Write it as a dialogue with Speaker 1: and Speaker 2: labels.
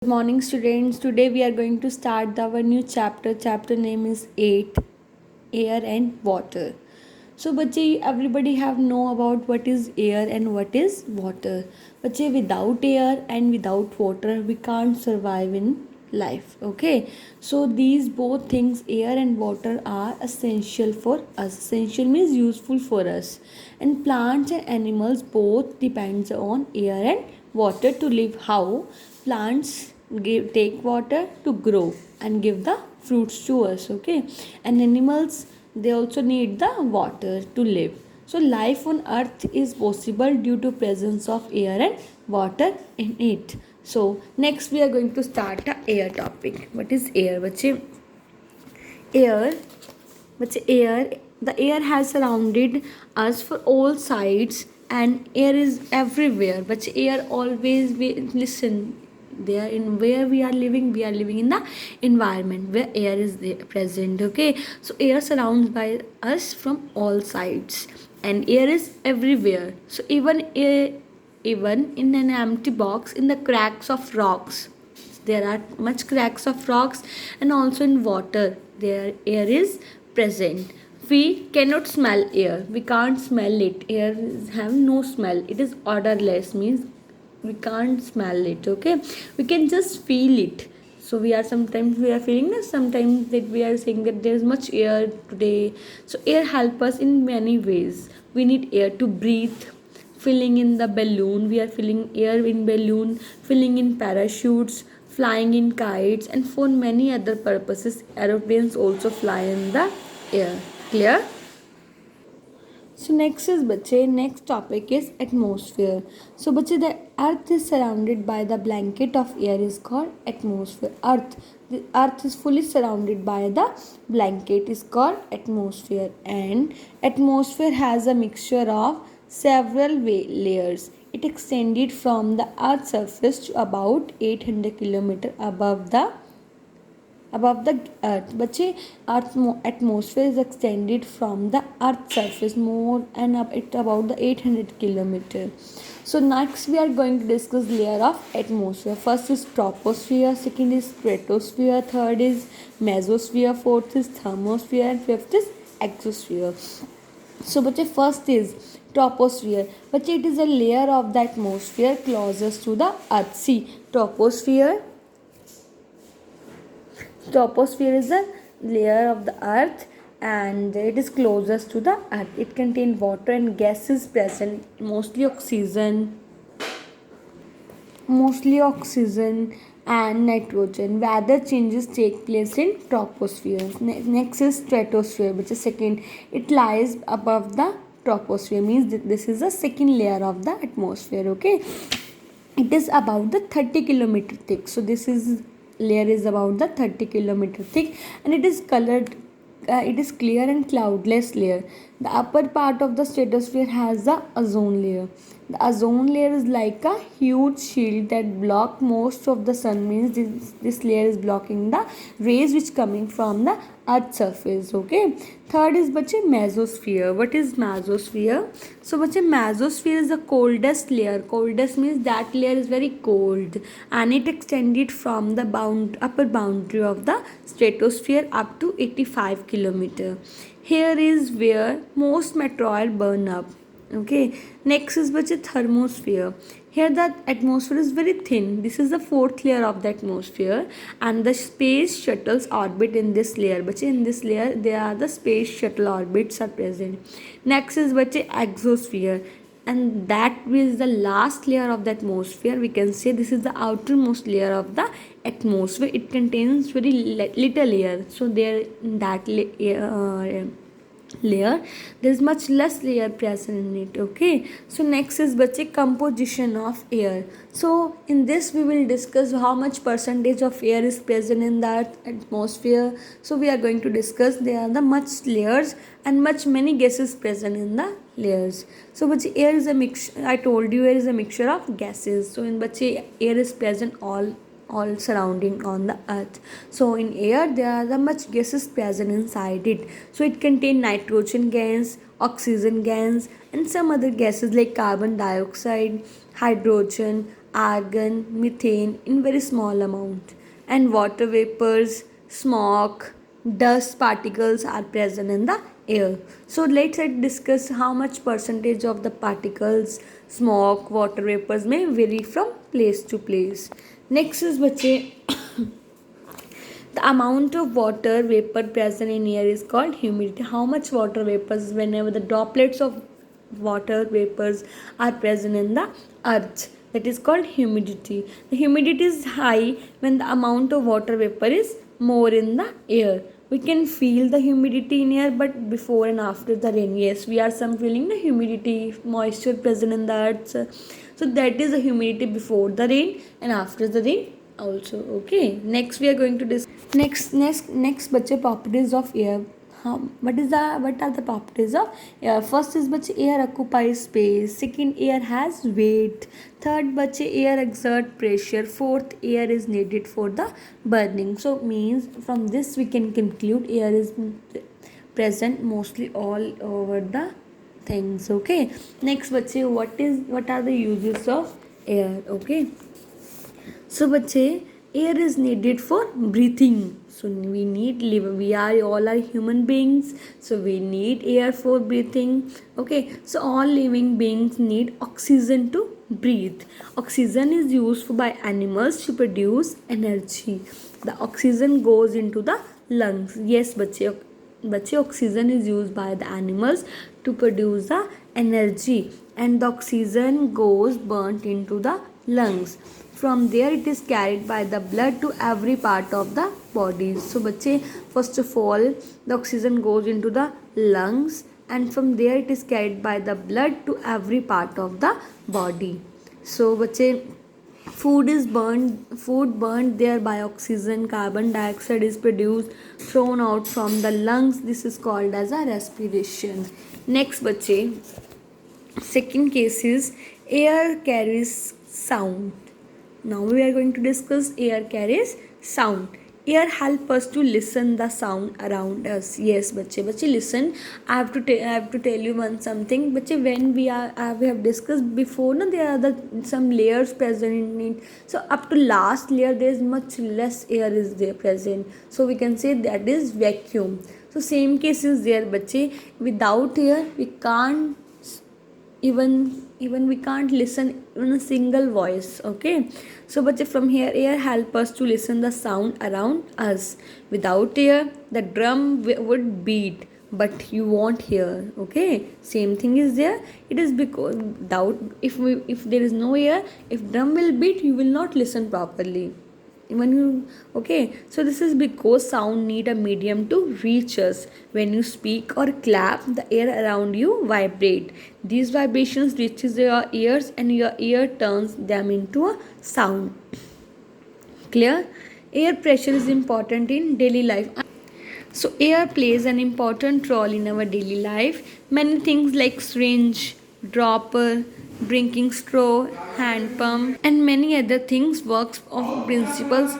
Speaker 1: Good morning, students. Today we are going to start our new chapter. Chapter name is 8, Air and Water. So बच्चे everybody have know about what is air and what is water. बच्चे without air and without water we can't survive in life. Okay, so these both things, air and water, are essential for us. Essential means useful for us, and plants and animals both depends on air and water to live. How plants take water to grow and give the fruits to us. Okay, and animals, they also need the water to live. So life on earth is possible due to presence of air and water in it. So next we are going to start the air topic. What is air? Air, air, the air has surrounded us for all sides, and air is everywhere. But air always, we listen, there in where we are living in the environment where air is there, present. Okay, so air surrounds by us from all sides, and air is everywhere. So even in an empty box, in the cracks of rocks, there are much cracks of rocks, and also in water there air is present. We cannot smell air, we can't smell it. Air have no smell, it is odorless, means we can't smell it. Okay, we can just feel it. So we are, sometimes we are feeling that, sometimes that we are saying that there is much air today. So air help us in many ways. We need air to breathe. Filling in the balloon, we are filling air in balloon, filling in parachutes, flying in kites, and for many other purposes. Aeroplanes also fly in the air. Clear? So next topic is atmosphere. So the earth is surrounded by the blanket of air is called atmosphere. The earth is fully surrounded by the blanket is called atmosphere, and atmosphere has a mixture of several layers. It extended from the earth's surface to about 800 kilometers above the earth. बच्चे earth atmosphere is extended from the earth surface more and up it about the 800 kilometer. So next we are going to discuss layer of atmosphere. First is troposphere, second is stratosphere, third is mesosphere, fourth is thermosphere, and fifth is exosphere. So बच्चे first is troposphere. बच्चे it is a layer of the atmosphere closest to the earth. See, troposphere is a layer of the earth, and it is closest to the earth. It contains water and gases present, mostly oxygen and nitrogen. Weather changes take place in troposphere. Next is stratosphere, which is second. It lies above the troposphere, means this is the second layer of the atmosphere. Okay, it is about the 30 kilometer thick. So this is layer is about the 30 kilometer thick, and it is colored, it is clear and cloudless layer. The upper part of the stratosphere has the ozone layer. The ozone layer is like a huge shield that block most of the sun, means this layer is blocking the rays which coming from the earth surface. Okay, third is mesosphere. What is mesosphere? So mesosphere is the coldest layer. Coldest means that layer is very cold, and it extended from the upper boundary of the stratosphere up to 85 kilometer. Here is where most meteors burn up. Okay, next is thermosphere. Here the atmosphere is very thin. This is the fourth layer of the atmosphere, and the space shuttles orbit in this layer. In this layer there are the space shuttle orbits are present. Next is exosphere, and that is the last layer of the atmosphere. We can say this is the outermost layer of the atmosphere. It contains very little air. So there in that layer there is much less layer present in it. Okay, so next is composition of air. So in this we will discuss how much percentage of air is present in that atmosphere. So we are going to discuss there are the much layers and much many gases present in the layers. So air is a mixture, I told you, air is a mixture of gases. So in air is present all surrounding on the earth. So in air there are the much gases present inside it. So it contains nitrogen gas, oxygen gas, and some other gases like carbon dioxide, hydrogen, argon, methane in very small amount, and water vapors, smoke, dust particles are present in the air. So let's discuss how much percentage of the particles, smoke, water vapors may vary from place to place. Next is बच्चे the amount of water vapor present in air is called humidity. How much water vapors, whenever the droplets of water vapors are present in the earth, that is called humidity. The humidity is high when the amount of water vapor is more in the air. We can feel the humidity in air, but before and after the rain, yes, we are some feeling the humidity, moisture present in the earth. So that is the humidity before the rain and after the rain also. Okay, next we are going to discuss next बच्चे properties of air. What are the properties of air? First is बच्चे air occupies space. Second, air has weight. Third, बच्चे air exert pressure. Fourth, air is needed for the burning. So means from this we can conclude air is present mostly all over the things. Okay, next बच्चे what are the uses of air? Okay, so बच्चे air is needed for breathing. So we are all are human beings, so we need air for breathing. Okay, so all living beings need oxygen to breathe. Oxygen is used by animals to produce energy. The oxygen goes into the lungs. Yes बच्चे oxygen is used by the animals to produce the energy, and the oxygen goes burnt into the lungs. From there it is carried by the blood to every part of the body. So बच्चे first of all the oxygen goes into the lungs, and from there it is carried by the blood to every part of the body. So बच्चे food burned there by oxygen, carbon dioxide is produced, thrown out from the lungs. This is called as a respiration. Next बच्चे second case is air carries sound. Now we are going to discuss air carries sound. Air help us to listen the sound around us. Yes बच्चे listen. I have to tell you one something बच्चे. When we have discussed before ना, there are some layers present in it. So up to last layer there is much less air is there present, so we can say that is vacuum. So same case is there बच्चे. Without air we can't even we can't listen in a single voice. Okay, so but from here air help us to listen the sound around us. Without air the drum would beat, but you won't hear. Okay, same thing is there. It is because without if there is no air, if drum will beat, you will not listen properly when you. Okay, so this is because sound need a medium to reach us. When you speak or clap, the air around you vibrate. These vibrations reaches your ears, and your ear turns them into a sound. Clear? Air pressure is important in daily life. So air plays an important role in our daily life. Many things like syringe, dropper, drinking straw, hand pump, and many other things works of principles